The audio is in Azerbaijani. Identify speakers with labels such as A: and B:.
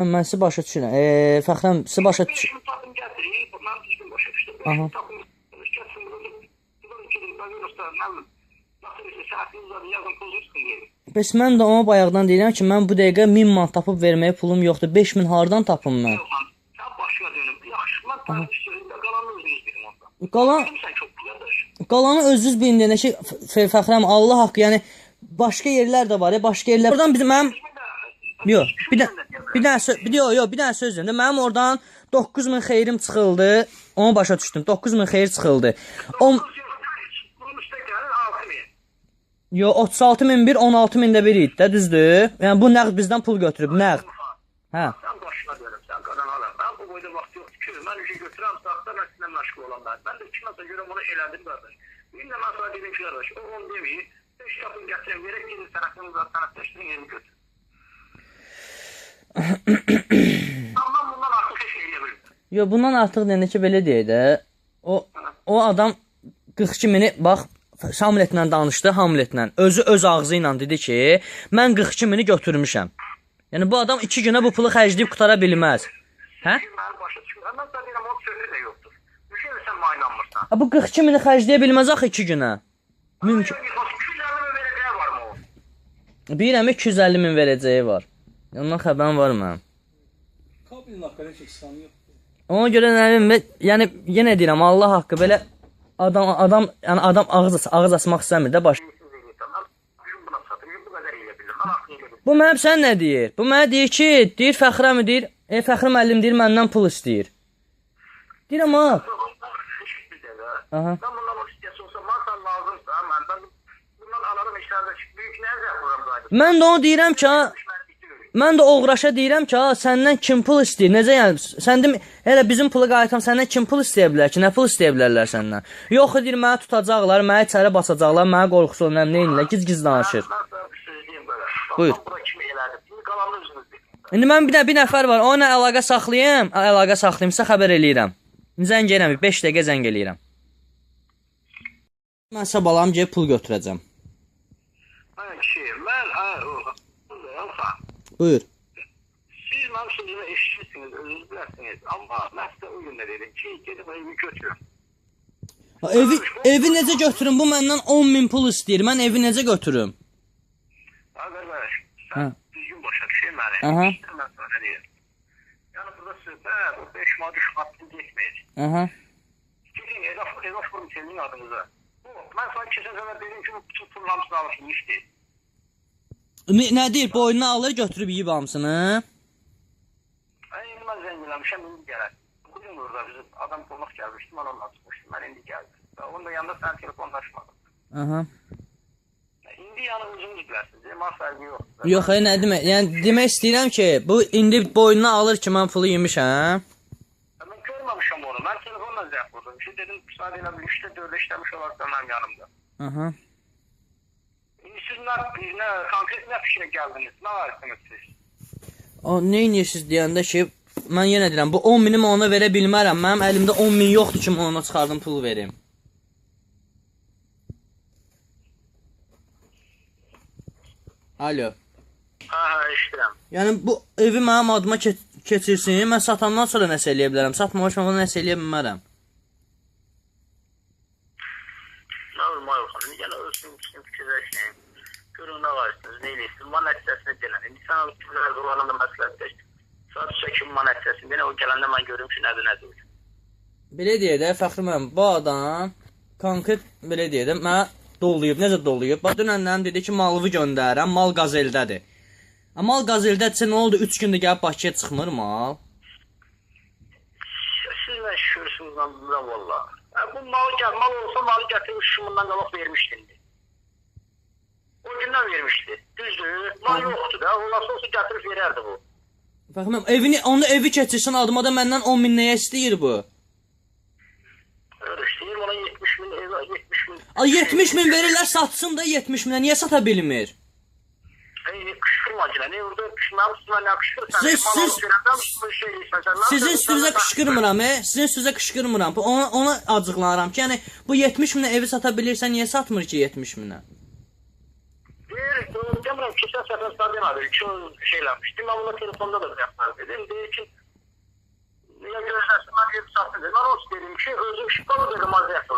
A: Mən sizi başa düşürəm. Fəxrəm, sizi başa düşürəm.
B: Şimdi tapım getireyim. Ben düzgün başa düştüm.
A: Aha.
B: Şimdi tapım geçsin bunu. Bunun için ben yoksa memnun. Nasıl bir saatiniz var yazın pozulsun diye.
A: Bəs mən də ona bayaqdan deyirəm ki, mən bu dəqiqə 1000 manat tapıb verməyə pulum yoxdur. 5000 hardan tapım mən?
B: Yok lan. Sen başına dönüp yaxşı. Ben tarif üstünde kalanını özünüz bilin ondan.
A: Qalan
B: Sen çok güzeldir.
A: qalanı özünüz bilin deyəndə ki, Fəxrəm, Allah haqqı, yəni başqa yerlər də var, başqa yerlər. Oradan bizim mənim yox, bir dənə söz deyim də, mənim oradan 9000 xeyrim çıxıldı. Onu başa düşdüm. 9000 xeyir çıxıldı.
B: Bunun üstte gelir 6.000.
A: Yo, 36001, 16000 bir idi də, düzdür? Yəni bu nəqd bizdən pul götürüb, nəqd. Hə.
B: Sen başına dönüp sen kazanalar. Ben bu boyda vakti yoktu ki. Ben işe götürəm saatlar aslında meşgul olan ben. Ben de kimse göre onu elədim kardeş. Bir de ben sana dedim ki kardeş. O onu demeyi. 5 yapın getireyim. Gerek gidin sanatınızla sanatlaştırın yerini götür. Ama bundan artık hiç eyleyebilirim.
A: Yo, bundan artıq deyəndə ki, belə deyək də, o adam 42 mini, bax, Hamletlə danışdı, Hamletlə. Öz ağzı ilə dedi ki, mən 42 mini götürmüşəm. Yəni bu adam 2 günə bu pulu xərcləyib qutara bilməz. Hə?
B: Ben başa çıkıyorum. Ben sana dedim o sözü de yoktur. Bir şey de sen bana inanmırsan.
A: Bu 42 mini xərcləyə bilməz axı 2 günə. Mümkün.
B: 250 mi vereceği var mı o?
A: Bilirəm 250 min verəcəyi var. Ondan xəbərim var mənim.
C: Kabinin haqqında heç İslamı yoxdur.
A: Ona görə nə bilim, yəni yenə deyirəm, Allah haqqı belə adam ağız açmaq istəmir də baş. Bu mənim sən nə deyir? Bu mənə deyir ki, deyir Fəxrəm deyir, Fəxri müəllim deyir məndən pul istəyir. Deyirəm ha. Aha.
B: Ben bundan o istəyəsi olsa, masa lazımsa, ben bundan alalım işlərdə büyük nəzə yapıram zaten.
A: Mən də onu deyirəm ki, ha, mən də Oğraşa deyirəm ki, ha, səndən kim pul istəyir? Necə yəni? Sən demə, elə bizim pulu qayıtam, səndən kim pul istəyə bilər ki? Nə pul istəyə bilərlər səndən? Yox, deyir, məni tutacaqlar, məni içəri basacaqlar, mənə qorxusu olunam, nə edirlər? Giz-giz danışır.
B: Ben sana bir söz diyeyim böyle.
A: Buyur.
B: Bura kimi elədi. Şimdi kalanını özünüz bilin.
A: İndi mən bir nəfər var, ona əlaqə saxlayımsa xəbər eləyirəm. Zəng eləyirəm, 5 dəqiqə zəng eləyirəm. Mən sabalam gəlib pul götürəcəm. Buyur.
B: Siz benim sözümü eşitirsiniz, özünüz bilərsiniz. Ama ben size o gün de dedim ki, gelip evimi götürün.
A: Evi necə götürüm? Bu məndən 10.000 pul istəyir. Mən evi necə götürüm?
B: Arkadaş,
A: Ha.
B: sen düzgün başa düşeyim beni.
A: Aha.
B: İşte ben sana ne diyeyim. Yani burada söhbət, o 5 manat 3 manat getməyəcək.
A: Aha.
B: Gelin evə furum senin adınıza. Ben sana keçən səfər dedim ki, bu bütün pulun hamısını alırsın, iş deyil.
A: Nə deyir? Boynuna alır, götürüb yeyib hamısını.
B: İndi mən zəng eləmişəm, indi gələr. Bugün burada bizim adam qonaq gəlmişdi, mən onunla çıxmışdım, mən indi gəldim. Onun da yanında sən telefonlaşmadın.
A: Aha.
B: İndi yəni özünüz bilərsiniz, mal fərqi yoxdur.
A: Yox, nə demək? Yəni demək istəyirəm ki, bu indi boynuna alır ki, mən pulu yemişəm.
B: Ben görməmişəm onu, mən telefonla zəng vurdum. Şimdi dedim, müsaade elə bir 3'te 4'e işləmiş olarsa mənim yanımda.
A: Aha.
B: İndi siz nə konkret nə fikrə gəldiniz, nə varsınız siz?
A: O nə edirsiniz deyəndə ki, mən yenə deyirəm, bu 10 minimi ona verə bilmərəm. Mənim əlimdə 10 min yoxdur ki, ona çıxardım pul verim. Alo.
B: Hə, işləyirəm.
A: Yəni bu evi mənim adıma keçirsin, mən satandan sonra nəsə eləyə bilərəm. Satmamışam, ona nəsə eləyə bilmərəm.
B: Nə olur, Mayur, yəni ölsün, fikirləşin. Görün nə varsınız, nə eləyirsiniz, man nəticəsini gələn. İndi sən o kimlərdə olanın da məsləhətləş. Saat 8 man nəticəsini, yenə o gələndə mən görüm ki, nədir.
A: Belə deyək də, Fəxri müəllim, bu adam konkret belə deyək də, mənə doluyub, necə doluyub? Bax, dünəndən dedi ki, malımı göndərirəm, mal Qazeldədir. Mal Qazeldədirsə nə oldu? 3 gündə gəlib Bakıya çıxmır mal.
B: Siz nə şükürsünüz lan, bilmirəm valla. Bu mal olsa malı gətirib şumundan qabaq vermişdin. O gündən vermişdi, düzdür. Mal yoxdur da, olası olsa gətirib verərdi bu.
A: Fəxri müəllim, onu evi keçirsin, adıma da məndən 10 min nəyə istəyir bu?
B: Öyle istəyir, ona 70 min, 70 min.
A: 70 min verirlər, satsın da 70 minə, niyə sata bilmir?
B: Kışkırma yine, ne orada kışmam üstüne ne kışkırsan.
A: Sizin üstünüzə qışqırmıram, sizin üstünüzə qışqırmıram. Ona acıqlanıram ki, yəni bu 70 minə evi sata bilirsən, niyə satmır ki 70 minə?
B: Demir, Dedim keçən səfər Sademadır, 2 şeyləmişdim. Mən buna telefonda da yapmadım dedim. Deyir ki, ya gözlərsin, mən gelip sattım dedim. Ben olsun dedim ki, özüm şifalı dedim aziyet